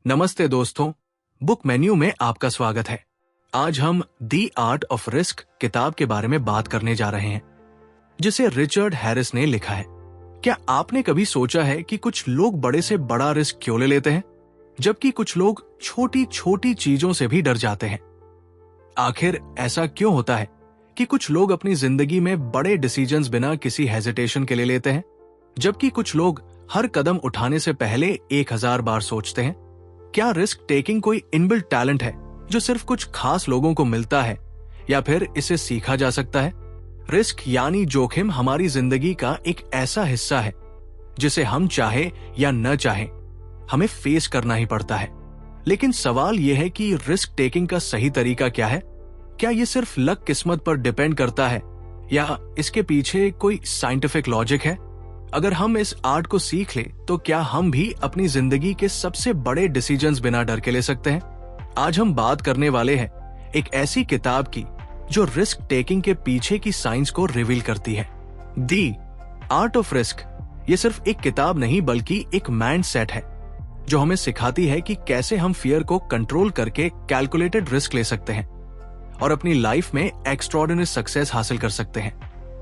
नमस्ते दोस्तों, book menu में आपका स्वागत है। आज हम दी आर्ट ऑफ रिस्क किताब के बारे में बात करने जा रहे हैं, जिसे रिचर्ड हैरिस ने लिखा है। क्या आपने कभी सोचा है कि कुछ लोग बड़े से बड़ा रिस्क क्यों ले लेते हैं, जबकि कुछ लोग छोटी छोटी चीजों से भी डर जाते हैं? आखिर ऐसा क्यों होता है कि कुछ लोग अपनी जिंदगी में बड़े डिसीजंस बिना किसी हेजिटेशन के ले लेते हैं, जबकि कुछ लोग हर कदम उठाने से पहले 1000 बार सोचते हैं? क्या रिस्क टेकिंग कोई इनबिल्ट टैलेंट है जो सिर्फ कुछ खास लोगों को मिलता है, या फिर इसे सीखा जा सकता है? रिस्क यानी जोखिम हमारी जिंदगी का एक ऐसा हिस्सा है जिसे हम चाहे या न चाहे हमें फेस करना ही पड़ता है। लेकिन सवाल यह है कि रिस्क टेकिंग का सही तरीका क्या है? क्या यह सिर्फ लक किस्मत पर डिपेंड करता है, या इसके पीछे कोई साइंटिफिक लॉजिक है? अगर हम इस आर्ट को सीख ले तो क्या हम भी अपनी जिंदगी के सबसे बड़े डिसीजंस बिना डर के ले सकते हैं? आज हम बात करने वाले हैं एक ऐसी किताब की जो रिस्क टेकिंग के पीछे की साइंस को रिवील करती है। दी आर्ट ऑफ रिस्क ये सिर्फ एक किताब नहीं, बल्कि एक माइंड सेट है जो हमें सिखाती है कि कैसे हम फियर को कंट्रोल करके कैलकुलेटेड रिस्क ले सकते हैं और अपनी लाइफ में एक्स्ट्राऑर्डिनरी सक्सेस हासिल कर सकते हैं।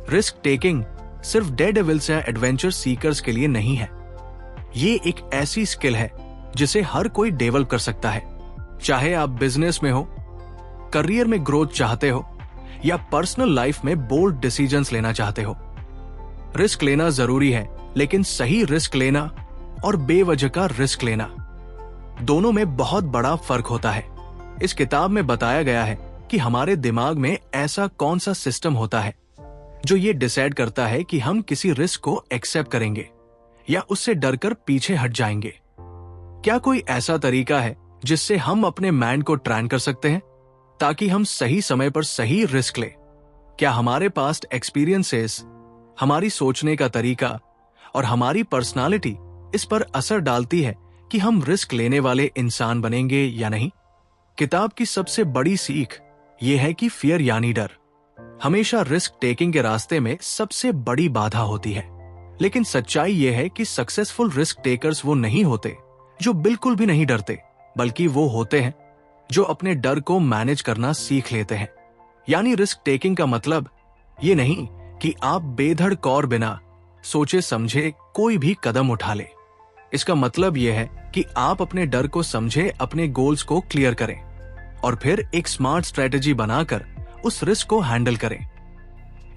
रिस्क टेकिंग सिर्फ डेयरडेविल्स या एडवेंचर सीकर्स के लिए नहीं है। ये एक ऐसी स्किल है जिसे हर कोई डेवलप कर सकता है, चाहे आप बिजनेस में हो, करियर में ग्रोथ चाहते हो, या पर्सनल लाइफ में बोल्ड डिसीजंस लेना चाहते हो। रिस्क लेना जरूरी है, लेकिन सही रिस्क लेना और बेवजह का रिस्क लेना, दोनों में बहुत बड़ा फर्क होता है। इस किताब में बताया गया है कि हमारे दिमाग में ऐसा कौन सा सिस्टम होता है जो ये डिसाइड करता है कि हम किसी रिस्क को एक्सेप्ट करेंगे या उससे डरकर पीछे हट जाएंगे। क्या कोई ऐसा तरीका है जिससे हम अपने माइंड को ट्रेन कर सकते हैं ताकि हम सही समय पर सही रिस्क लें? क्या हमारे पास्ट एक्सपीरियंसेस, हमारी सोचने का तरीका और हमारी पर्सनालिटी इस पर असर डालती है कि हम रिस्क लेने वाले इंसान बनेंगे या नहीं? किताब की सबसे बड़ी सीख यह है कि फियर यानी डर हमेशा रिस्क टेकिंग के रास्ते में सबसे बड़ी बाधा होती है। लेकिन सच्चाई यह है कि सक्सेसफुल रिस्क टेकर्स वो नहीं होते जो बिल्कुल भी नहीं डरते, बल्कि वो होते हैं जो अपने डर को मैनेज करना सीख लेते हैं। यानी रिस्क टेकिंग का मतलब ये नहीं कि आप बेधड़क और बिना सोचे समझे कोई भी कदम उठा ले। इसका मतलब यह है कि आप अपने डर को समझे, अपने गोल्स को क्लियर करें और फिर एक स्मार्ट स्ट्रेटेजी बनाकर उस रिस्क को हैंडल करें।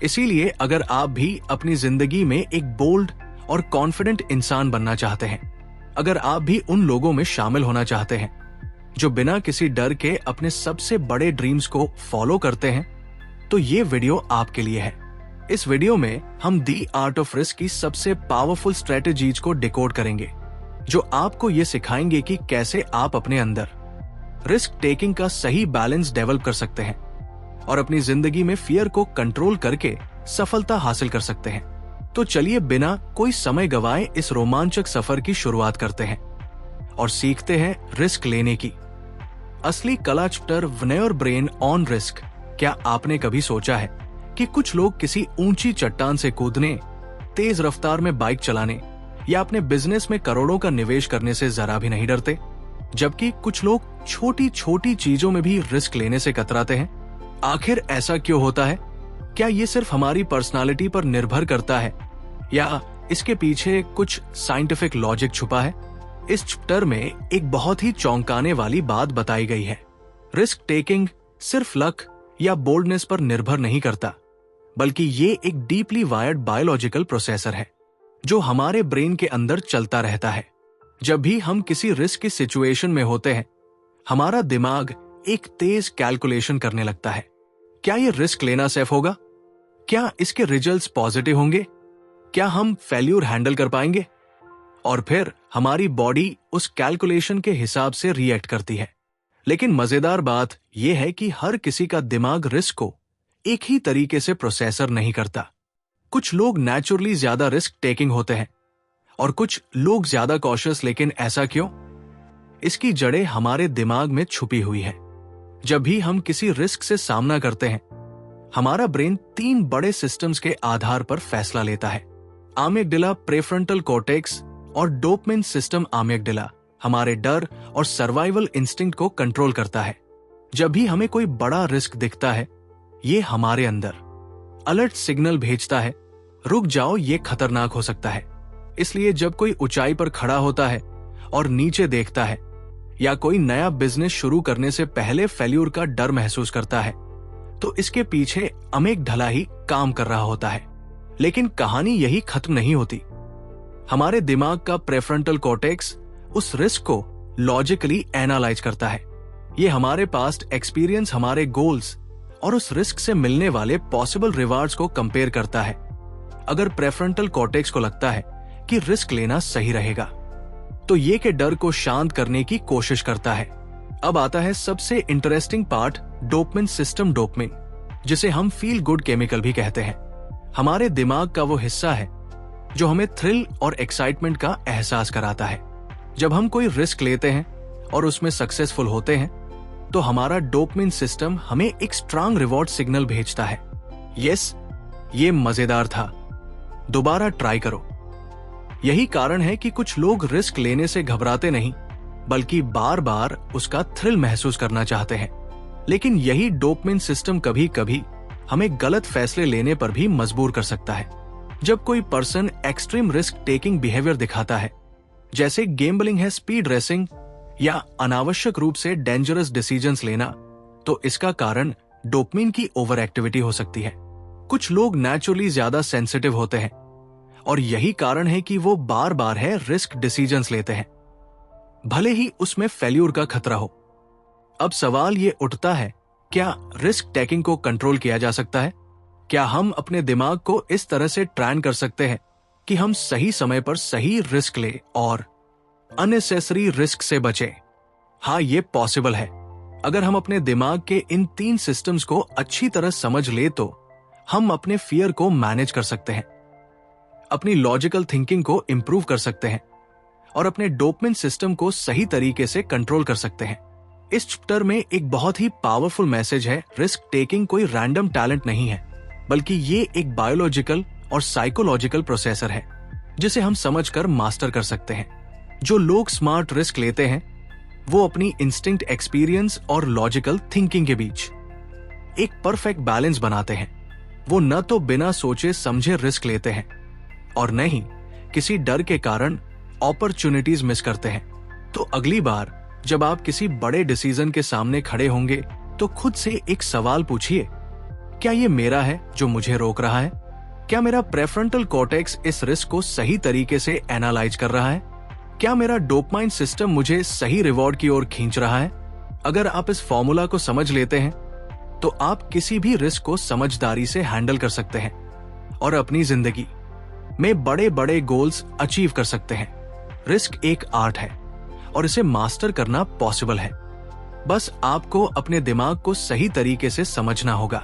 इसीलिए अगर आप भी अपनी जिंदगी में एक बोल्ड और कॉन्फिडेंट इंसान बनना चाहते हैं, अगर आप भी उन लोगों में शामिल होना चाहते हैं जो बिना किसी डर के अपने सबसे बड़े ड्रीम्स को फॉलो करते हैं, तो ये वीडियो आपके लिए है। इस वीडियो में हम दी आर्ट ऑफ रिस्क की सबसे पावरफुल स्ट्रेटेजीज को डिकोड करेंगे, जो आपको ये सिखाएंगे कि कैसे आप अपने अंदर रिस्क टेकिंग का सही बैलेंस डेवलप कर सकते हैं और अपनी जिंदगी में फियर को कंट्रोल करके सफलता हासिल कर सकते हैं। तो चलिए बिना कोई समय गवाए इस रोमांचक सफर की शुरुआत करते हैं और सीखते हैं रिस्क लेने की असली कला। Chapter one your brain on risk. क्या आपने कभी सोचा है कि कुछ लोग किसी ऊंची चट्टान से कूदने, तेज रफ्तार में बाइक चलाने या अपने बिजनेस में करोड़ों का निवेश करने से जरा भी नहीं डरते, जबकि कुछ लोग छोटी छोटी चीजों में भी रिस्क लेने से कतराते हैं? आखिर ऐसा क्यों होता है? क्या ये सिर्फ हमारी पर्सनालिटी पर निर्भर करता है, या इसके पीछे कुछ साइंटिफिक लॉजिक छुपा है? इस चैप्टर में एक बहुत ही चौंकाने वाली बात बताई गई है। रिस्क टेकिंग सिर्फ लक या बोल्डनेस पर निर्भर नहीं करता, बल्कि ये एक डीपली वायर्ड बायोलॉजिकल प्रोसेसर है जो हमारे ब्रेन के अंदर चलता रहता है। जब भी हम किसी रिस्क की सिचुएशन में होते हैं, हमारा दिमाग एक तेज कैलकुलेशन करने लगता है। क्या ये रिस्क लेना सेफ होगा? क्या इसके रिजल्ट्स पॉजिटिव होंगे? क्या हम फेल्यूर हैंडल कर पाएंगे? और फिर हमारी बॉडी उस कैलकुलेशन के हिसाब से रिएक्ट करती है। लेकिन मजेदार बात यह है कि हर किसी का दिमाग रिस्क को एक ही तरीके से प्रोसेसर नहीं करता। कुछ लोग नेचुरली ज्यादा रिस्क टेकिंग होते हैं और कुछ लोग ज्यादा कॉशियस। लेकिन ऐसा क्यों? इसकी जड़ें हमारे दिमाग में छुपी हुई है। जब भी हम किसी रिस्क से सामना करते हैं, हमारा ब्रेन 3 बड़े सिस्टम्स के आधार पर फैसला लेता है। आमिगडाला, प्रेफ्रंटल कॉर्टेक्स और डोपामिन सिस्टम। आमिगडाला हमारे डर और सर्वाइवल इंस्टिंक्ट को कंट्रोल करता है। जब भी हमें कोई बड़ा रिस्क दिखता है, ये हमारे अंदर अलर्ट सिग्नल भेजता है, रुक जाओ, ये खतरनाक हो सकता है। इसलिए जब कोई ऊंचाई पर खड़ा होता है और नीचे देखता है, या कोई नया बिजनेस शुरू करने से पहले फेल्यूर का डर महसूस करता है, तो इसके पीछे अमेगडाला ही काम कर रहा होता है। लेकिन कहानी यही खत्म नहीं होती। हमारे दिमाग का प्रेफ्रंटल कॉर्टेक्स उस रिस्क को लॉजिकली एनालाइज करता है। ये हमारे पास्ट एक्सपीरियंस, हमारे गोल्स और उस रिस्क से मिलने वाले पॉसिबल रिवार्ड्स को कंपेयर करता है। अगर प्रेफ्रंटल कॉर्टेक्स को लगता है कि रिस्क लेना सही रहेगा, तो ये के डर को शांत करने की कोशिश करता है। अब आता है सबसे interesting part, dopamine system. Dopamine, जिसे हम फील गुड केमिकल भी कहते हैं, हमारे दिमाग का वो हिस्सा है जो हमें थ्रिल और एक्साइटमेंट का एहसास कराता है। जब हम कोई रिस्क लेते हैं और उसमें सक्सेसफुल होते हैं, तो हमारा डोपामिन सिस्टम हमें एक स्ट्रांग रिवॉर्ड सिग्नल भेजता है। यस, ये मजेदार था, दोबारा ट्राई करो। यही कारण है कि कुछ लोग रिस्क लेने से घबराते नहीं, बल्कि बार बार उसका थ्रिल महसूस करना चाहते हैं। लेकिन यही डोपामिन सिस्टम कभी कभी हमें गलत फैसले लेने पर भी मजबूर कर सकता है। जब कोई person extreme risk taking behaviour दिखाता है, जैसे गैम्बलिंग है, स्पीड रेसिंग या अनावश्यक रूप से डेंजरस डिसीजंस लेना, तो इसका कारण डोपामिन की ओवर एक्टिविटी हो सकती है। कुछ लोग नेचुरली ज्यादा सेंसिटिव होते हैं और यही कारण है कि वो बार बार है रिस्क डिसीजंस लेते हैं, भले ही उसमें फेल्यूर का खतरा हो। अब सवाल ये उठता है, क्या रिस्क टेकिंग को कंट्रोल किया जा सकता है? क्या हम अपने दिमाग को इस तरह से ट्रेन कर सकते हैं कि हम सही समय पर सही रिस्क ले और अननेसेसरी रिस्क से बचें? हाँ, ये पॉसिबल है। अगर हम अपने दिमाग के इन 3 सिस्टम्स को अच्छी तरह समझ ले, तो हम अपने फियर को मैनेज कर सकते हैं, अपनी लॉजिकल थिंकिंग को इंप्रूव कर सकते हैं और अपने डोपामिन सिस्टम को सही तरीके से कंट्रोल कर सकते हैं। इस चैप्टर में एक बहुत ही पावरफुल मैसेज है, रिस्क टेकिंग कोई रैंडम टैलेंट नहीं है, बल्कि ये एक बायोलॉजिकल और साइकोलॉजिकल प्रोसेसर है, जिसे हम समझकर मास्टर कर सकते हैं। जो लोग स्मार्ट रिस्क लेते हैं, वो अपनी इंस्टिंक्ट, एक्सपीरियंस और लॉजिकल थिंकिंग के बीच एक परफेक्ट बैलेंस बनाते हैं। वो न तो बिना सोचे समझे रिस्क लेते हैं और न ही किसी डर के कारण अपॉर्चुनिटीज मिस करते हैं। तो अगली बार जब आप किसी बड़े डिसीजन के सामने खड़े होंगे, तो खुद से एक सवाल पूछिए, क्या ये मेरा है जो मुझे रोक रहा है? क्या मेरा प्रेफ्रंटल कॉर्टेक्स इस रिस्क को सही तरीके से एनालाइज कर रहा है? क्या मेरा डोपामाइन सिस्टम मुझे सही रिवॉर्ड की ओर खींच रहा है? अगर आप इस फॉर्मूला को समझ लेते हैं, तो आप किसी भी रिस्क को समझदारी से हैंडल कर सकते हैं और अपनी जिंदगी में बड़े बड़े गोल्स अचीव कर सकते हैं। रिस्क एक आर्ट है और इसे मास्टर करना पॉसिबल है। बस आपको अपने दिमाग को सही तरीके से समझना होगा।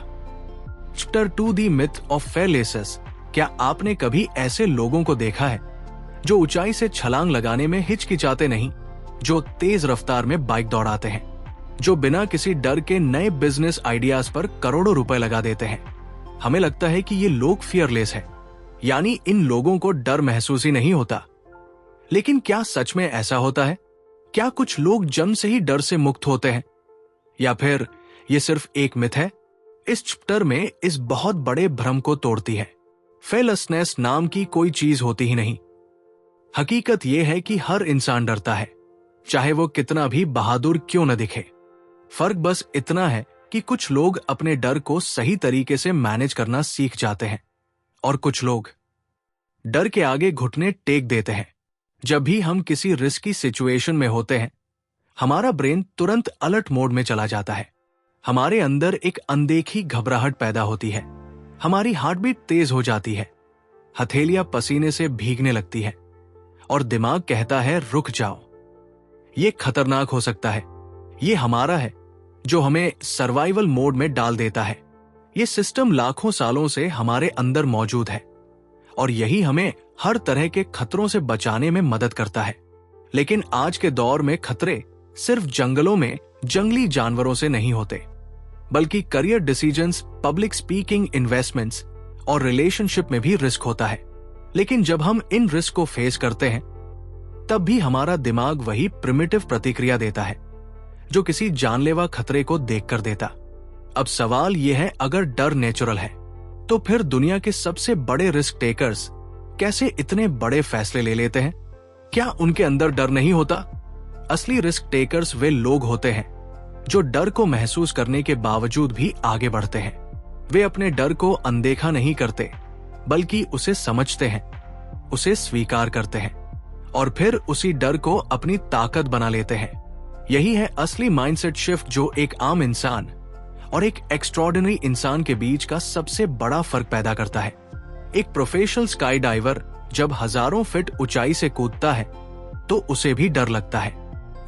Chapter 2, the myth of fearlessness. क्या आपने कभी ऐसे लोगों को देखा है जो ऊंचाई से छलांग लगाने में हिचकिचाते नहीं, जो तेज रफ्तार में बाइक दौड़ाते हैं, जो बिना किसी डर के नए बिजनेस आइडियाज पर करोड़ों रुपए लगा देते हैं? हमें लगता है कि ये लोग फियरलेस हैं, यानी इन लोगों को डर महसूस ही नहीं होता। लेकिन क्या सच में ऐसा होता है? क्या कुछ लोग जन्म से ही डर से मुक्त होते हैं, या फिर ये सिर्फ एक मिथ है? इस चैप्टर में इस बहुत बड़े भ्रम को तोड़ती है। फेयरलेसनेस नाम की कोई चीज होती ही नहीं। हकीकत यह है कि हर इंसान डरता है, चाहे वो कितना भी बहादुर क्यों न दिखे। फर्क बस इतना है कि कुछ लोग अपने डर को सही तरीके से मैनेज करना सीख जाते हैं और कुछ लोग डर के आगे घुटने टेक देते हैं। जब भी हम किसी रिस्की सिचुएशन में होते हैं, हमारा ब्रेन तुरंत अलर्ट मोड में चला जाता है। हमारे अंदर एक अनदेखी घबराहट पैदा होती है, हमारी हार्ट बीट तेज हो जाती है, हथेलियां पसीने से भीगने लगती है और दिमाग कहता है रुक जाओ, ये खतरनाक हो सकता है। ये हमारा है जो हमें सर्वाइवल मोड में डाल देता है। ये सिस्टम लाखों सालों से हमारे अंदर मौजूद है और यही हमें हर तरह के खतरों से बचाने में मदद करता है। लेकिन आज के दौर में खतरे सिर्फ जंगलों में जंगली जानवरों से नहीं होते, बल्कि career decisions, public speaking, investments और रिलेशनशिप में भी रिस्क होता है। लेकिन जब हम इन रिस्क को फेस करते हैं, तब भी हमारा दिमाग वही प्रिमिटिव प्रतिक्रिया देता है जो किसी जानलेवा खतरे को देखकर देता। अब सवाल यह है, अगर डर नेचुरल है तो फिर दुनिया के सबसे बड़े रिस्क टेकर्स कैसे इतने बड़े फैसले ले लेते हैं? क्या उनके अंदर डर नहीं होता? असली रिस्क टेकर्स वे लोग होते हैं जो डर को महसूस करने के बावजूद भी आगे बढ़ते हैं। वे अपने डर को अनदेखा नहीं करते, बल्कि उसे समझते हैं, उसे स्वीकार करते हैं और फिर उसी डर को अपनी ताकत बना लेते हैं। यही है असली माइंडसेट शिफ्ट जो एक आम इंसान और एक एक्स्ट्रॉर्डिनरी इंसान के बीच का सबसे बड़ा फर्क पैदा करता है। एक प्रोफेशनल स्काई डाइवर जब हजारों फीट ऊंचाई से कूदता है तो उसे भी डर लगता है।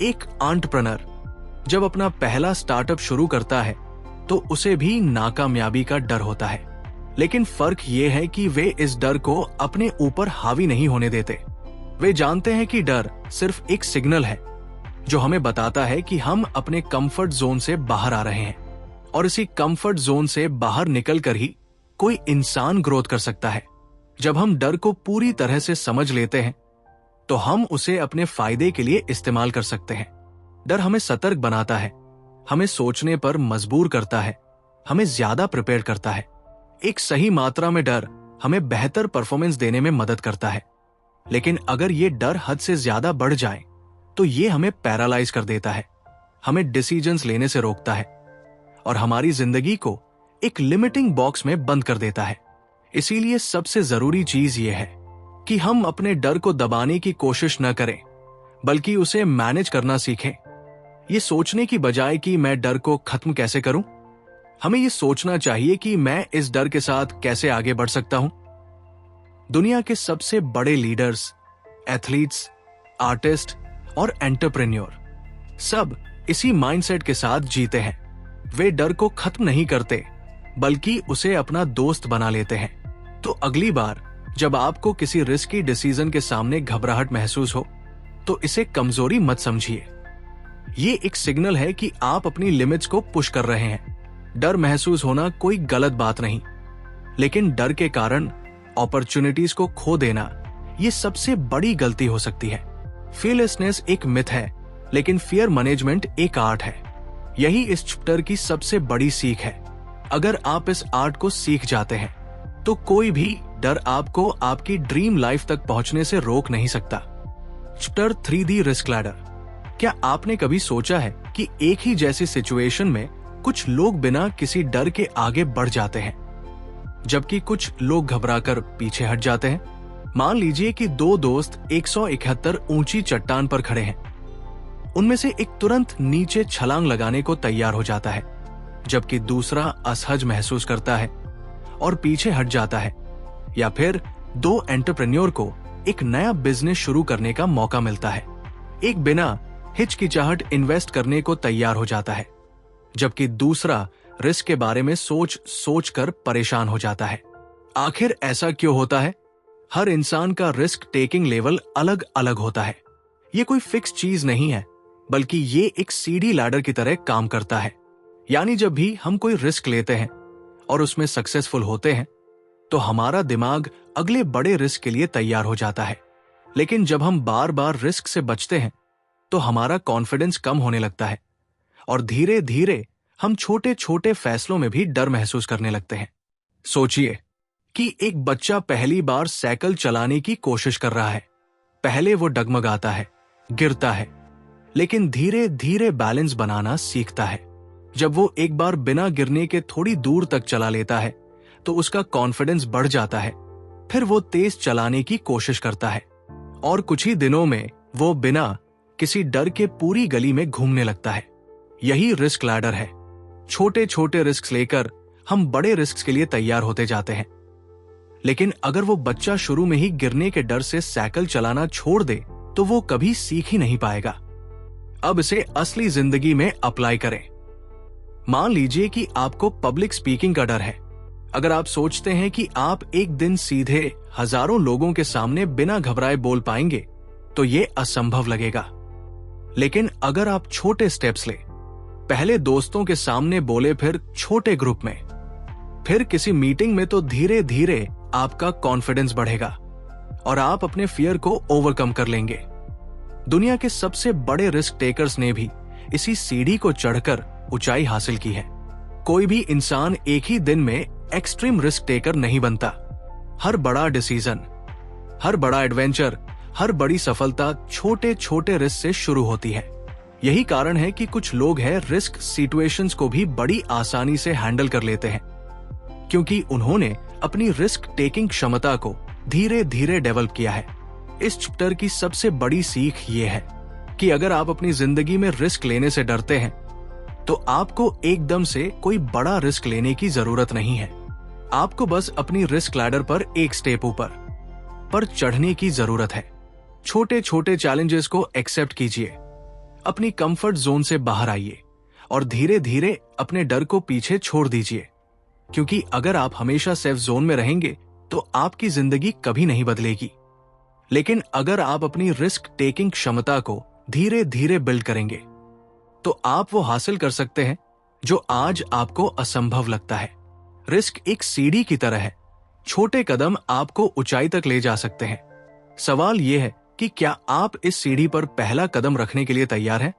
एक एंटरप्रेन्योर जब अपना पहला स्टार्टअप शुरू करता है तो उसे भी नाकामयाबी का डर होता है, लेकिन फर्क ये है कि वे इस डर को अपने ऊपर हावी नहीं होने देते। वे जानते हैं कि डर सिर्फ एक सिग्नल है जो हमें बताता है कि हम अपने कंफर्ट जोन से बाहर आ रहे हैं, और इसी कंफर्ट जोन से बाहर निकलकर ही कोई इंसान ग्रोथ कर सकता है। जब हम डर को पूरी तरह से समझ लेते हैं तो हम उसे अपने फायदे के लिए इस्तेमाल कर सकते हैं। डर हमें सतर्क बनाता है, हमें सोचने पर मजबूर करता है, हमें ज्यादा प्रिपेयर करता है। एक सही मात्रा में डर हमें बेहतर परफॉर्मेंस देने में मदद करता है, लेकिन अगर ये डर हद से ज्यादा बढ़ जाए तो ये हमें पैरालाइज कर देता है, हमें डिसीजंस लेने से रोकता है और हमारी जिंदगी को एक लिमिटिंग बॉक्स में बंद कर देता है। इसीलिए सबसे जरूरी चीज ये है कि हम अपने डर को दबाने की कोशिश न करें, बल्कि उसे मैनेज करना सीखें। ये सोचने की बजाय कि मैं डर को खत्म कैसे करूं, हमें ये सोचना चाहिए कि मैं इस डर के साथ कैसे आगे बढ़ सकता हूं। दुनिया के सबसे बड़े लीडर्स, एथलीट्स, आर्टिस्ट और एंटरप्रेन्योर सब इसी माइंडसेट के साथ जीते हैं। वे डर को खत्म नहीं करते, बल्कि उसे अपना दोस्त बना लेते हैं। तो अगली बार जब आपको किसी रिस्की डिसीजन के सामने घबराहट महसूस हो तो इसे कमजोरी मत समझिए। ये एक सिग्नल है कि आप अपनी लिमिट्स को पुश कर रहे हैं। डर महसूस होना कोई गलत बात नहीं, लेकिन डर के कारण अपॉर्चुनिटीज को खो देना ये सबसे बड़ी गलती हो सकती है। फियरलेसनेस एक मिथ है, लेकिन फियर मैनेजमेंट एक आर्ट है। यही इस चैप्टर की सबसे बड़ी सीख है। अगर आप इस आर्ट को सीख जाते हैं तो कोई भी डर आपको आपकी ड्रीम लाइफ तक पहुंचने से रोक नहीं सकता। Chapter 3D risk ladder. क्या आपने कभी सोचा है कि एक ही जैसी सिचुएशन में कुछ लोग बिना किसी डर के आगे बढ़ जाते हैं, जबकि कुछ लोग घबराकर पीछे हट जाते हैं? मान लीजिए कि दो दोस्त 171 ऊंची चट्टान पर खड़े हैं। उनमें से एक तुरंत नीचे छलांग लगाने को तैयार हो जाता है, जबकि दूसरा असहज महसूस करता है और पीछे हट जाता है। या फिर दो एंटरप्रेन्योर को एक नया बिजनेस शुरू करने का मौका मिलता है। एक बिना हिचकिचाहट इन्वेस्ट करने को तैयार हो जाता है, जबकि दूसरा रिस्क के बारे में सोच कर परेशान हो जाता है। आखिर ऐसा क्यों होता है? हर इंसान का रिस्क टेकिंग लेवल अलग अलग होता है। ये कोई फिक्स चीज नहीं है, बल्कि ये एक सीढ़ी लैडर की तरह काम करता है। यानी जब भी हम कोई रिस्क लेते हैं और उसमें सक्सेसफुल होते हैं तो हमारा दिमाग अगले बड़े रिस्क के लिए तैयार हो जाता है। लेकिन जब हम बार बार रिस्क से बचते हैं तो हमारा कॉन्फिडेंस कम होने लगता है और धीरे धीरे हम छोटे छोटे फैसलों में भी डर महसूस करने लगते हैं। सोचिए कि एक बच्चा पहली बार साइकिल चलाने की कोशिश कर रहा है। पहले वो डगमगाता है, गिरता है, लेकिन धीरे धीरे बैलेंस बनाना सीखता है। जब वो एक बार बिना गिरने के थोड़ी दूर तक चला लेता है तो उसका कॉन्फिडेंस बढ़ जाता है। फिर वो तेज चलाने की कोशिश करता है और कुछ ही दिनों में वो बिना किसी डर के पूरी गली में घूमने लगता है। यही रिस्क लैडर है। छोटे छोटे रिस्क लेकर हम बड़े रिस्क के लिए तैयार होते जाते हैं। लेकिन अगर वो बच्चा शुरू में ही गिरने के डर से साइकिल चलाना छोड़ दे तो वो कभी सीख ही नहीं पाएगा। अब इसे असली जिंदगी में अप्लाई करें। मान लीजिए कि आपको पब्लिक स्पीकिंग का डर है। अगर आप सोचते हैं कि आप एक दिन सीधे हजारों लोगों के सामने बिना घबराए बोल पाएंगे तो ये असंभव लगेगा। लेकिन अगर आप छोटे स्टेप्स ले, पहले दोस्तों के सामने बोले, फिर छोटे ग्रुप में, फिर किसी मीटिंग में, तो धीरे धीरे आपका कॉन्फिडेंस बढ़ेगा और आप अपने फियर को ओवरकम कर लेंगे। दुनिया के सबसे बड़े रिस्क टेकर्स ने भी इसी सीढ़ी को चढ़कर ऊंचाई हासिल की है। कोई भी इंसान एक ही दिन में एक्सट्रीम रिस्क टेकर नहीं बनता। हर बड़ा डिसीजन, हर बड़ा एडवेंचर, हर बड़ी सफलता छोटे छोटे रिस्क से शुरू होती है। यही कारण है कि कुछ लोग हैं रिस्क सिचुएशंस को भी बड़ी आसानी से हैंडल कर लेते हैं, क्योंकि उन्होंने अपनी रिस्क टेकिंग क्षमता को धीरे धीरे डेवलप किया है। इस चैप्टर की सबसे बड़ी सीख ये है कि अगर आप अपनी जिंदगी में रिस्क लेने से डरते हैं तो आपको एकदम से कोई बड़ा रिस्क लेने की जरूरत नहीं है। आपको बस अपनी रिस्क लैडर पर एक स्टेप ऊपर पर चढ़ने की जरूरत है। छोटे छोटे चैलेंजेस को एक्सेप्ट कीजिए, अपनी कंफर्ट जोन से बाहर आइए और धीरे धीरे अपने डर को पीछे छोड़ दीजिए, क्योंकि अगर आप हमेशा सेफ जोन में रहेंगे तो आपकी जिंदगी कभी नहीं बदलेगी। लेकिन अगर आप अपनी रिस्क टेकिंग क्षमता को धीरे धीरे बिल्ड करेंगे तो आप वो हासिल कर सकते हैं जो आज आपको असंभव लगता है। रिस्क एक सीढ़ी की तरह है, छोटे कदम आपको ऊंचाई तक ले जा सकते हैं। सवाल यह है कि क्या आप इस सीढ़ी पर पहला कदम रखने के लिए तैयार हैं?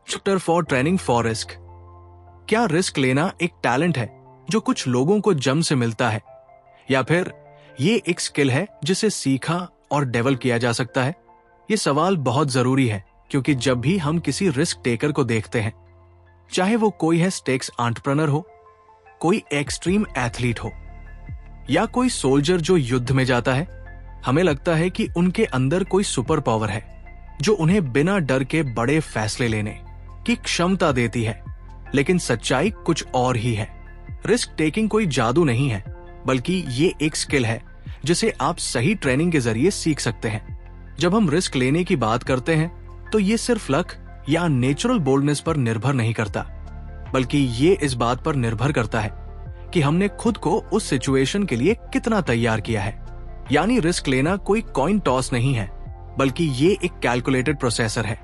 Chapter 4 training for risk. क्या रिस्क लेना एक टैलेंट है जो कुछ लोगों को जन्म से मिलता है, या फिर ये एक स्किल है जिसे सीखा और डेवलप किया जा सकता है? ये सवाल बहुत जरूरी है, क्योंकि जब भी हम किसी रिस्क टेकर को देखते हैं, चाहे वो कोई है स्टेक्स एंटरप्रेन्योर हो, कोई एक्सट्रीम एथलीट हो, या कोई सोल्जर जो युद्ध में जाता है, हमें लगता है कि उनके अंदर कोई सुपर पावर है जो उन्हें बिना डर के बड़े फैसले लेने की क्षमता देती है। लेकिन सच्चाई कुछ और ही है। रिस्क टेकिंग कोई जादू नहीं है, बल्कि ये एक स्किल है जिसे आप सही ट्रेनिंग के जरिए सीख सकते हैं। जब हम रिस्क लेने की बात करते हैं तो ये सिर्फ लक या नेचुरल बोल्डनेस पर निर्भर नहीं करता, बल्कि ये इस बात पर निर्भर करता है कि हमने खुद को उस सिचुएशन के लिए कितना तैयार किया है। यानी रिस्क लेना कोई कॉइन टॉस नहीं है, बल्कि ये एक कैलकुलेटेड प्रोसेसर है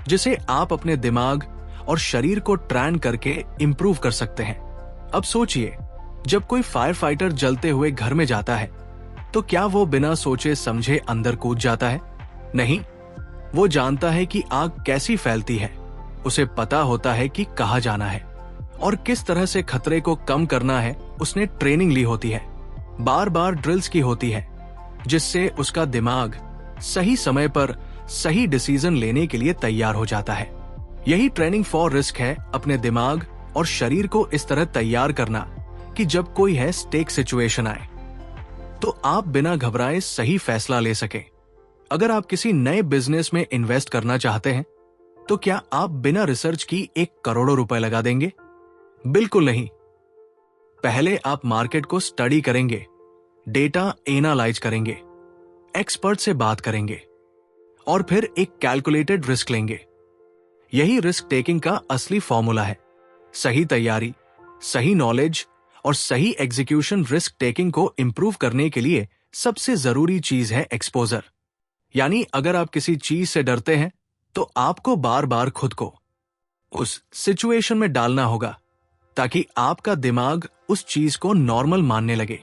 जिसे आप अपने दिमाग और शरीर को ट्रेन करके इंप्रूव कर सकते हैं। अब सोचिए, जब कोई फायर फाइटर जलते हुए घर में जाता है तो क्या वो बिना सोचे समझे अंदर कूद जाता है? नहीं, वो जानता है कि आग कैसी फैलती है। उसे पता होता है कि कहाँ जाना है और किस तरह से खतरे को कम करना है। उसने ट्रेनिंग ली होती है, बार बार ड्रिल्स की होती है, जिससे उसका दिमाग सही समय पर सही डिसीजन लेने के लिए तैयार हो जाता है। यही ट्रेनिंग फॉर रिस्क है, अपने दिमाग और शरीर को इस तरह तैयार करना कि जब कोई है स्टेक सिचुएशन आए तो आप बिना घबराए सही फैसला ले सके। अगर आप किसी नए बिजनेस में इन्वेस्ट करना चाहते हैं तो क्या आप बिना रिसर्च की 1 करोड़ रुपए लगा देंगे? बिल्कुल नहीं। पहले आप मार्केट को स्टडी करेंगे, डेटा एनालाइज करेंगे, एक्सपर्ट से बात करेंगे और फिर एक कैलकुलेटेड रिस्क लेंगे। यही रिस्क टेकिंग का असली फॉर्मूला है। सही तैयारी, सही नॉलेज और सही एग्जीक्यूशन रिस्क टेकिंग को इंप्रूव करने के लिए सबसे जरूरी चीज है एक्सपोजर। यानी अगर आप किसी चीज से डरते हैं तो आपको बार बार खुद को उस सिचुएशन में डालना होगा ताकि आपका दिमाग उस चीज को नॉर्मल मानने लगे।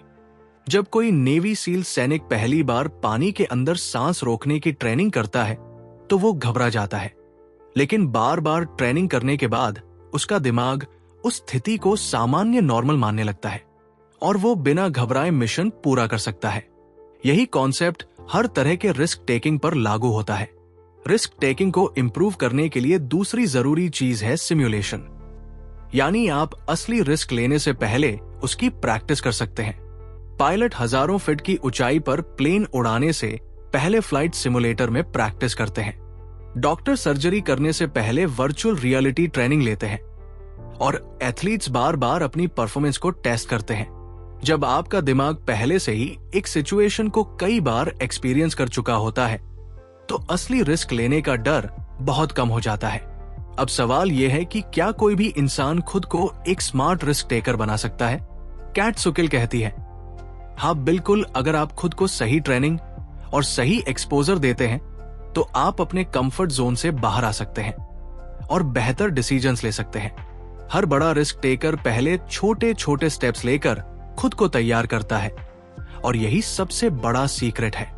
जब कोई नेवी सील सैनिक पहली बार पानी के अंदर सांस रोकने की ट्रेनिंग करता है तो वो घबरा जाता है, लेकिन बार बार ट्रेनिंग करने के बाद उसका दिमाग उस स्थिति को सामान्य नॉर्मल मानने लगता है और वो बिना घबराए मिशन पूरा कर सकता है। यही कॉन्सेप्ट हर तरह के रिस्क टेकिंग पर लागू होता है। रिस्क टेकिंग को इंप्रूव करने के लिए दूसरी जरूरी चीज है सिमुलेशन। यानी आप असली रिस्क लेने से पहले उसकी प्रैक्टिस कर सकते हैं। पायलट हजारों फीट की ऊंचाई पर प्लेन उड़ाने से पहले फ्लाइट सिमुलेटर में प्रैक्टिस करते हैं। डॉक्टर सर्जरी करने से पहले वर्चुअल रियलिटी ट्रेनिंग लेते हैं और एथलीट्स बार बार अपनी परफॉर्मेंस को टेस्ट करते हैं। जब आपका दिमाग पहले से ही एक सिचुएशन को कई बार एक्सपीरियंस कर चुका होता है तो असली रिस्क लेने का डर बहुत कम हो जाता है। अब सवाल यह है कि क्या कोई भी इंसान खुद को एक स्मार्ट रिस्क टेकर बना सकता है? कैट सुकिल कहती है, हाँ बिल्कुल। अगर आप खुद को सही ट्रेनिंग और सही एक्सपोजर देते हैं तो आप अपने कंफर्ट जोन से बाहर आ सकते हैं और बेहतर डिसीजंस ले सकते हैं। हर बड़ा रिस्क टेकर पहले छोटे छोटे स्टेप्स लेकर खुद को तैयार करता है और यही सबसे बड़ा सीक्रेट है।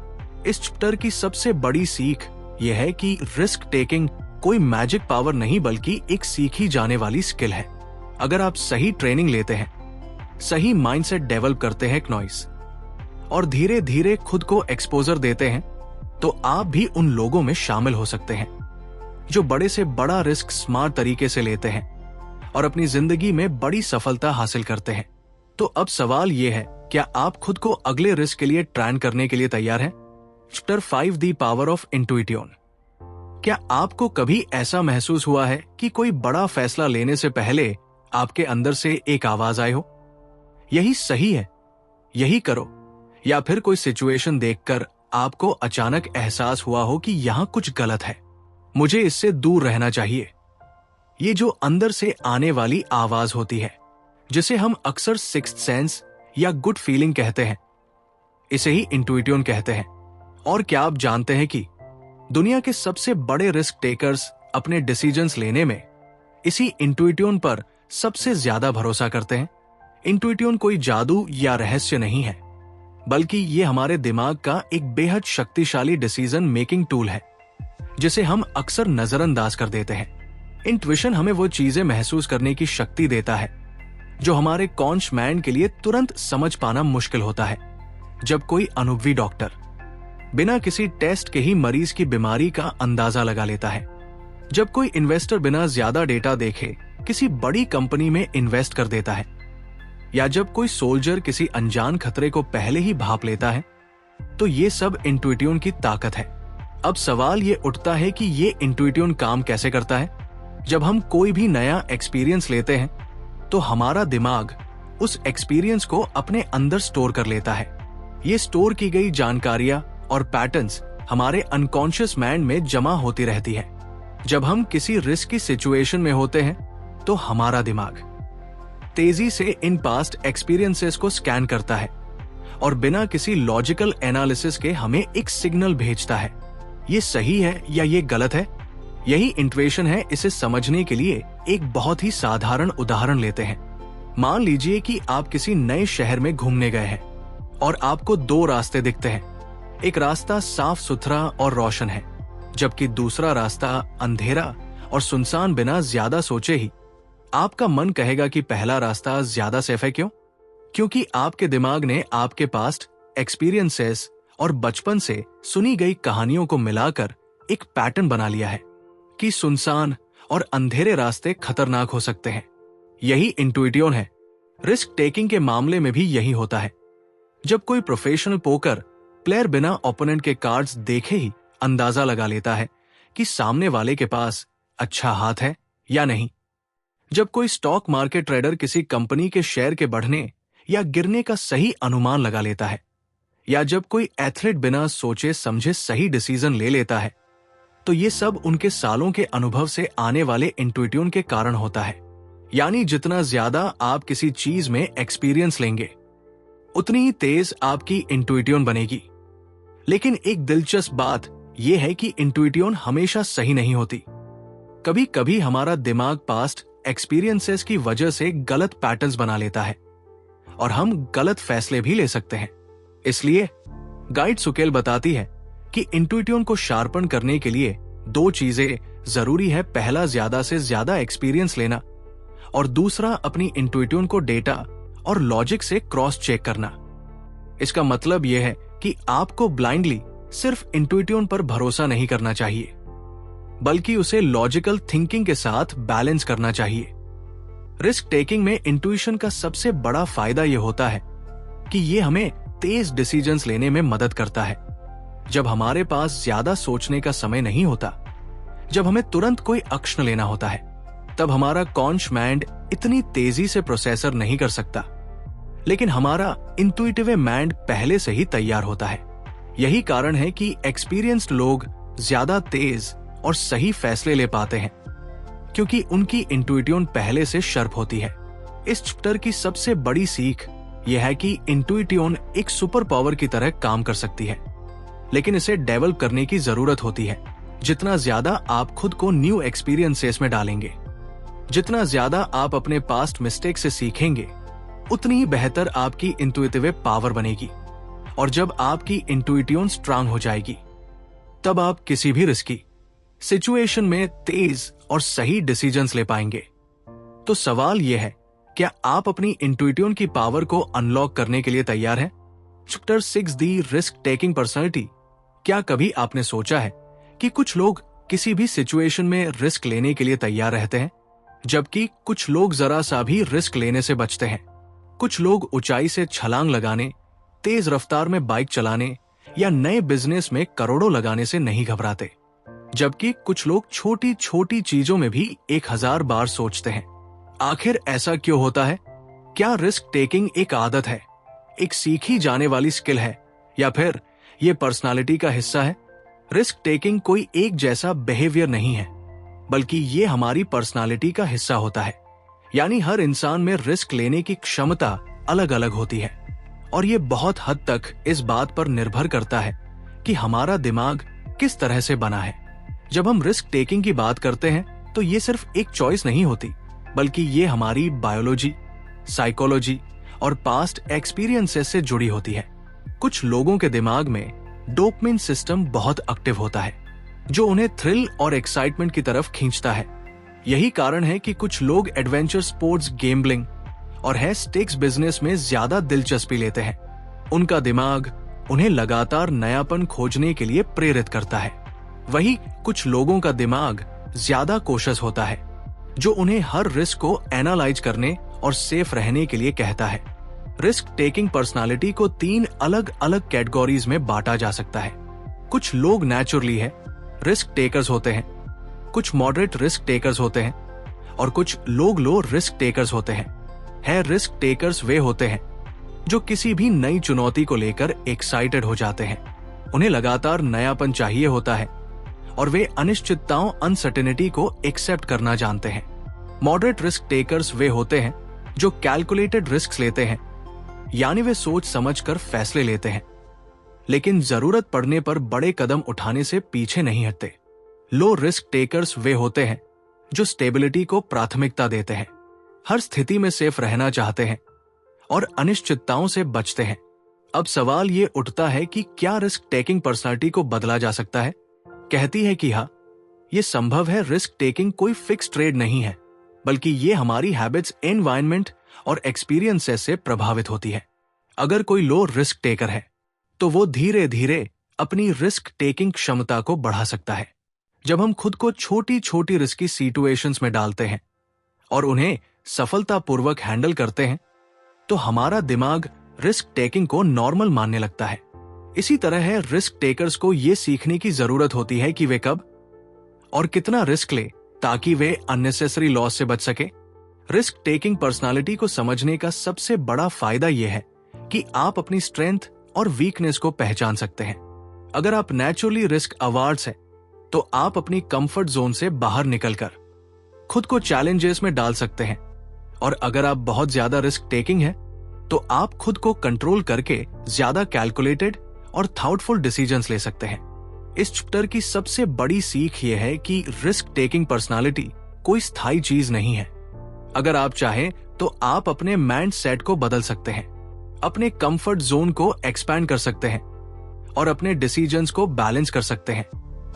इस चैप्टर की सबसे बड़ी सीख यह है कि रिस्क टेकिंग कोई मैजिक पावर नहीं बल्कि एक सीखी जाने वाली स्किल है। अगर आप सही ट्रेनिंग लेते हैं, सही माइंडसेट डेवलप करते हैं नॉइस और धीरे धीरे खुद को एक्सपोजर देते हैं, तो आप भी उन लोगों में शामिल हो सकते हैं जो बड़े से बड़ा रिस्क स्मार्ट तरीके से लेते हैं और अपनी जिंदगी में बड़ी सफलता हासिल करते हैं। तो अब सवाल यह है, क्या आप खुद को अगले रिस्क के लिए ट्रेन करने के लिए तैयार हैं? Chapter 5 the power of intuition. क्या आपको कभी ऐसा महसूस हुआ है कि कोई बड़ा फैसला लेने से पहले आपके अंदर से एक आवाज आई हो, यही सही है, यही करो, या फिर कोई सिचुएशन देखकर आपको अचानक एहसास हुआ हो कि यहां कुछ गलत है, मुझे इससे दूर रहना चाहिए? ये जो अंदर से आने वाली आवाज होती है, जिसे हम अक्सर सिक्स्थ सेंस या गुड फीलिंग कहते हैं, इसे ही इंट्यूइशन कहते हैं। और क्या आप जानते हैं कि दुनिया के सबसे बड़े रिस्क टेकर्स अपने डिसीजंस लेने में इसी इंट्यूइशन पर सबसे ज्यादा भरोसा करते हैं? इंट्यूइशन कोई जादू या रहस्य नहीं है, बल्कि ये हमारे दिमाग का एक बेहद शक्तिशाली डिसीजन मेकिंग टूल है जिसे हम अक्सर नजरअंदाज कर देते हैं। इंट्यूइशन हमें वो चीजें महसूस करने की शक्ति देता है जो हमारे कॉन्शियस माइंड के लिए तुरंत समझ पाना मुश्किल होता है। जब कोई अनुभवी डॉक्टर बिना किसी टेस्ट के ही मरीज की बीमारी का अंदाजा लगा लेता है, जब कोई इन्वेस्टर बिना ज्यादा डेटा देखे किसी बड़ी कंपनी में इन्वेस्ट कर देता है, या जब कोई सोल्जर किसी अनजान खतरे को पहले ही भांप लेता है, तो ये सब इंट्यूइशन की ताकत है। अब सवाल ये उठता है कि ये इंट्यूइशन काम कैसे करता है? जब हम कोई भी नया एक्सपीरियंस लेते हैं, तो हमारा दिमाग उस एक्सपीरियंस को अपने अंदर स्टोर कर लेता है। ये स्टोर की गई जानकारियां और पैटर्न्स हमारे अनकॉन्शियस माइंड में जमा होती रहती है। जब हम किसी रिस्क की सिचुएशन में होते हैं, तो हमारा दिमाग तेजी से इन पास्ट एक्सपीरियंसेस को स्कैन करता है और बिना किसी लॉजिकल एनालिसिस के हमें एक सिग्नल भेजता है, ये सही है या ये गलत है। यही इंट्यूइशन है। इसे समझने के लिए एक बहुत ही साधारण उदाहरण लेते हैं। मान लीजिए कि आप किसी नए शहर में घूमने गए हैं और आपको दो रास्ते दिखते हैं। एक रास्ता साफ सुथरा और रोशन है, जबकि दूसरा रास्ता अंधेरा और सुनसान। बिना ज्यादा सोचे ही आपका मन कहेगा कि पहला रास्ता ज्यादा सेफ है। क्यों? क्योंकि आपके दिमाग ने आपके पास्ट एक्सपीरियंसेस और बचपन से सुनी गई कहानियों को मिलाकर एक पैटर्न बना लिया है कि सुनसान और अंधेरे रास्ते खतरनाक हो सकते हैं। यही इंट्यूइशन है। रिस्क टेकिंग के मामले में भी यही होता है। जब कोई प्रोफेशनल पोकर प्लेयर बिना ओपोनेंट के कार्ड्स देखे ही अंदाजा लगा लेता है कि सामने वाले के पास अच्छा हाथ है या नहीं। जब कोई स्टॉक मार्केट ट्रेडर किसी कंपनी के शेयर के बढ़ने या गिरने का सही अनुमान लगा लेता है, या जब कोई एथलीट बिना सोचे समझे सही डिसीजन ले लेता है, तो ये सब उनके सालों के अनुभव से आने वाले इंट्यूइशन के कारण होता है। यानी जितना ज्यादा आप किसी चीज में एक्सपीरियंस लेंगे, उतनी ही तेज आपकी इंट्यूइशन बनेगी। लेकिन एक दिलचस्प बात यह है कि इंट्यूइशन हमेशा सही नहीं होती। कभी कभी हमारा दिमाग पास्ट एक्सपीरियंसेस की वजह से गलत पैटर्न्स बना लेता है और हम गलत फैसले भी ले सकते हैं। इसलिए गाइड सुकेल बताती है कि इंट्यूइशन को शार्पन करने के लिए दो चीजें जरूरी है। पहला, ज्यादा से ज्यादा एक्सपीरियंस लेना, और दूसरा, अपनी इंट्यूइशन को डेटा और लॉजिक से क्रॉस चेक करना। इसका मतलब यह है कि आपको ब्लाइंडली सिर्फ इंट्यूइशन पर भरोसा नहीं करना चाहिए, बल्कि उसे लॉजिकल थिंकिंग के साथ बैलेंस करना चाहिए। रिस्क टेकिंग में इंट्यूइशन का सबसे बड़ा फायदा यह होता है कि यह हमें तेज डिसीजंस लेने में मदद करता है। जब हमारे पास ज्यादा सोचने का समय नहीं होता, जब हमें तुरंत कोई एक्शन लेना होता है, तब हमारा कॉन्शियस माइंड इतनी तेजी से प्रोसेसर नहीं कर सकता, लेकिन हमारा इंट्यूइटिव माइंड पहले से ही तैयार होता है। यही कारण है कि एक्सपीरियंस्ड लोग ज्यादा तेज और सही फैसले ले पाते हैं, क्योंकि उनकी इंट्यूइशन पहले से शार्प होती है। इस चैप्टर की सबसे बड़ी सीख यह है कि इंट्यूइशन एक सुपर पावर की तरह काम कर सकती है, लेकिन इसे डेवलप करने की जरूरत होती है। जितना ज्यादा आप खुद को न्यू एक्सपीरियंसेस में डालेंगे, जितना ज्यादा आप अपने पास्ट मिस्टेक से सीखेंगे, उतनी ही बेहतर आपकी इंट्यूइटिव पावर बनेगी। और जब आपकी इंट्यूइशन स्ट्रांग हो जाएगी, तब आप किसी भी रिस्की सिचुएशन में तेज और सही डिसीजंस ले पाएंगे। तो सवाल यह है, क्या आप अपनी इंट्यूशन की पावर को अनलॉक करने के लिए तैयार हैं? Chapter 6 the risk taking personality. क्या कभी आपने सोचा है कि कुछ लोग किसी भी सिचुएशन में रिस्क लेने के लिए तैयार रहते हैं, जबकि कुछ लोग जरा सा भी रिस्क लेने से बचते हैं? कुछ लोग ऊंचाई से छलांग लगाने, तेज रफ्तार में बाइक चलाने या नए बिजनेस में करोड़ों लगाने से नहीं घबराते, जबकि कुछ लोग छोटी छोटी चीजों में भी 1000 बार सोचते हैं। आखिर ऐसा क्यों होता है? क्या रिस्क टेकिंग एक आदत है, एक सीखी जाने वाली स्किल है, या फिर यह पर्सनालिटी का हिस्सा है? रिस्क टेकिंग कोई एक जैसा बिहेवियर नहीं है, बल्कि ये हमारी पर्सनालिटी का हिस्सा होता है। यानी हर इंसान में रिस्क लेने की क्षमता अलग अलग होती है, और ये बहुत हद तक इस बात पर निर्भर करता है कि हमारा दिमाग किस तरह से बना है। जब हम रिस्क टेकिंग की बात करते हैं तो ये सिर्फ एक चॉइस नहीं होती, बल्कि ये हमारी बायोलॉजी, साइकोलॉजी और पास्ट एक्सपीरियंसेस से जुड़ी होती है। कुछ लोगों के दिमाग में डोपामिन सिस्टम बहुत एक्टिव होता है, जो उन्हें थ्रिल और एक्साइटमेंट की तरफ खींचता है। यही कारण है कि कुछ लोग एडवेंचर स्पोर्ट्स, गैम्बलिंग और है स्टेक्स बिजनेस में ज्यादा दिलचस्पी लेते हैं। उनका दिमाग उन्हें लगातार नयापन खोजने के लिए प्रेरित करता है। वही कुछ लोगों का दिमाग ज्यादा कॉशियस होता है, जो उन्हें हर रिस्क को एनालाइज करने और सेफ रहने के लिए कहता है। रिस्क टेकिंग पर्सनालिटी को 3 अलग अलग कैटेगरीज में बांटा जा सकता है। कुछ लोग नेचुरली है रिस्क टेकर्स होते हैं, कुछ मॉडरेट रिस्क टेकर्स होते हैं, और कुछ लोग लो रिस्क टेकर्स होते हैं। रिस्क टेकर्स वे होते हैं जो किसी भी नई चुनौती को लेकर एक्साइटेड हो जाते हैं। उन्हें लगातार नयापन चाहिए होता है और वे अनिश्चितताओं, अनसर्टेनिटी को एक्सेप्ट करना जानते हैं। मॉडरेट रिस्क टेकर्स वे होते हैं जो कैलकुलेटेड रिस्क लेते हैं, यानी वे सोच समझकर फैसले लेते हैं, लेकिन जरूरत पड़ने पर बड़े कदम उठाने से पीछे नहीं हटते। लो रिस्क टेकर्स वे होते हैं जो स्टेबिलिटी को प्राथमिकता देते हैं, हर स्थिति में सेफ रहना चाहते हैं और अनिश्चितताओं से बचते हैं। अब सवाल ये उठता है कि क्या रिस्क टेकिंग पर्सनालिटी को बदला जा सकता है? कहती है कि हाँ, ये संभव है। रिस्क टेकिंग कोई फिक्स ट्रेड नहीं है, बल्कि ये हमारी हैबिट्स, एनवायरनमेंट और एक्सपीरियंसेस से प्रभावित होती है। अगर कोई लो रिस्क टेकर है तो वो धीरे धीरे अपनी रिस्क टेकिंग क्षमता को बढ़ा सकता है। जब हम खुद को छोटी छोटी रिस्की सिचुएशंस में डालते हैं और उन्हें सफलतापूर्वक हैंडल करते हैं, तो हमारा दिमाग रिस्क टेकिंग को नॉर्मल मानने लगता है। इसी तरह है रिस्क टेकर्स को यह सीखने की जरूरत होती है कि वे कब और कितना रिस्क ले ताकि वे अननेसेसरी लॉस से बच सके। रिस्क टेकिंग पर्सनालिटी को समझने का सबसे बड़ा फायदा यह है कि आप अपनी स्ट्रेंथ और वीकनेस को पहचान सकते हैं। अगर आप नेचुरली रिस्क अवार्ड्स हैं, तो आप अपनी कंफर्ट जोन से बाहर निकलकर खुद को चैलेंजेस में डाल सकते हैं, और अगर आप बहुत ज्यादा रिस्क टेकिंग है तो आप खुद को कंट्रोल करके ज्यादा कैलकुलेटेड और थॉटफुल डिसीजंस ले सकते हैं। इस चैप्टर की सबसे बड़ी सीख यह है कि रिस्क टेकिंग पर्सनालिटी कोई स्थायी चीज नहीं है। अगर आप चाहें तो आप अपने माइंड सेट को बदल सकते हैं, अपने कंफर्ट जोन को एक्सपैंड कर सकते हैं और अपने डिसीजंस को बैलेंस कर सकते हैं।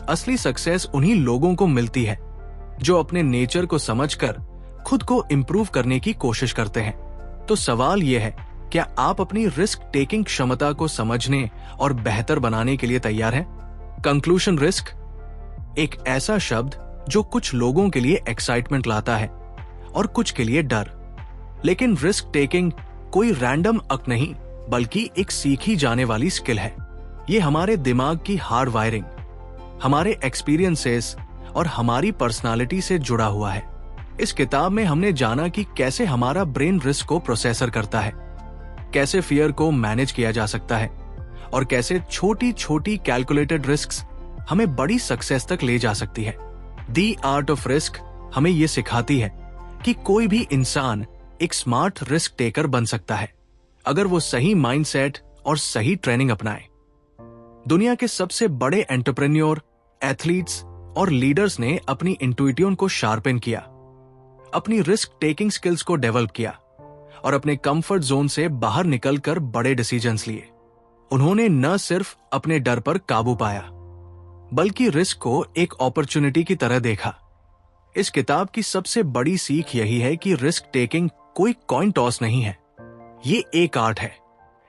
असली सक्सेस उन्हीं लोगों को मिलती है जो अपने नेचर को समझकर खुद को इंप्रूव करने की कोशिश करते हैं। तो सवाल यह है, क्या आप अपनी रिस्क टेकिंग क्षमता को समझने और बेहतर बनाने के लिए तैयार हैं? कंक्लूजन, रिस्क एक ऐसा शब्द जो कुछ लोगों के लिए एक्साइटमेंट लाता है और कुछ के लिए डर। लेकिन रिस्क टेकिंग कोई रैंडम एक्ट नहीं, बल्कि एक सीखी जाने वाली स्किल है। ये हमारे दिमाग की हार्ड वायरिंग, हमारे एक्सपीरियंसेस और हमारी पर्सनालिटी से जुड़ा हुआ है। इस किताब में हमने जाना कि कैसे हमारा ब्रेन रिस्क को प्रोसेसर करता है, कैसे फियर को मैनेज किया जा सकता है और कैसे छोटी छोटी कैलकुलेटेड रिस्क्स हमें बड़ी सक्सेस तक ले जा सकती है। दी आर्ट ऑफ रिस्क हमें यह सिखाती है कि कोई भी इंसान एक स्मार्ट रिस्क टेकर बन सकता है, अगर वो सही माइंडसेट और सही ट्रेनिंग अपनाए। दुनिया के सबसे बड़े एंटरप्रेन्योर, एथलीट्स और लीडर्स ने अपनी इंट्यूशन को शार्पन किया, अपनी रिस्क टेकिंग स्किल्स को डेवलप किया और अपने कंफर्ट जोन से बाहर निकलकर बड़े डिसीजंस लिए। उन्होंने न सिर्फ अपने डर पर काबू पाया, बल्कि रिस्क को एक अपॉर्चुनिटी की तरह देखा। इस किताब की सबसे बड़ी सीख यही है कि रिस्क टेकिंग कोई कॉइन टॉस नहीं है, ये एक आर्ट है।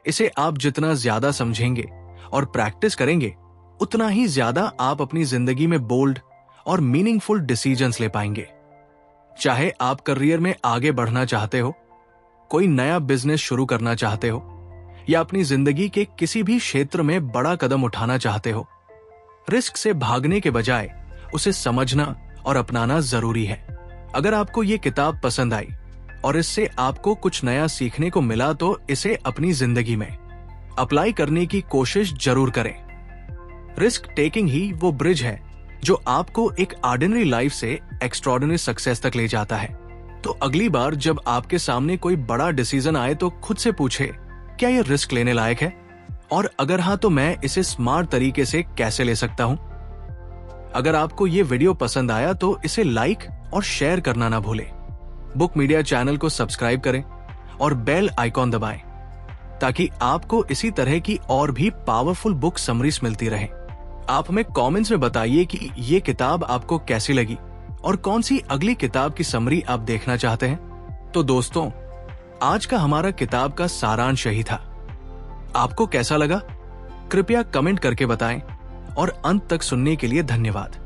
इसे आप जितना ज्यादा समझेंगे और प्रैक्टिस करेंगे, उतना ही ज्यादा आप अपनी जिंदगी में बोल्ड और मीनिंगफुल डिसीजंस ले पाएंगे। चाहे आप करियर में आगे बढ़ना चाहते हो, कोई नया बिजनेस शुरू करना चाहते हो, या अपनी जिंदगी के किसी भी क्षेत्र में बड़ा कदम उठाना चाहते हो, रिस्क से भागने के बजाय उसे समझना और अपनाना जरूरी है। अगर आपको ये किताब पसंद आई और इससे आपको कुछ नया सीखने को मिला तो इसे अपनी जिंदगी में अप्लाई करने की कोशिश जरूर करें। रिस्क टेकिंग ही वो ब्रिज है जो आपको एक ऑर्डिनरी लाइफ से एक्स्ट्राऑर्डिनरी सक्सेस तक ले जाता है। तो अगली बार जब आपके सामने कोई बड़ा डिसीजन आए तो खुद से पूछे, क्या ये रिस्क लेने लायक है? और अगर हाँ तो मैं इसे स्मार्ट तरीके से कैसे ले सकता हूं? अगर आपको ये वीडियो पसंद आया तो इसे लाइक और शेयर करना ना भूलें। बुक मीडिया चैनल को सब्सक्राइब करें और बेल आइकॉन दबाएं ताकि आपको इसी तरह की और भी पावरफुल बुक समरीज मिलती रहे। आप हमें कमेंट्स में बताइए कि ये किताब आपको कैसी लगी और कौन सी अगली किताब की समरी आप देखना चाहते हैं। तो दोस्तों, आज का हमारा किताब का सारांश यही था। आपको कैसा लगा? कृपया कमेंट करके बताएं और अंत तक सुनने के लिए धन्यवाद।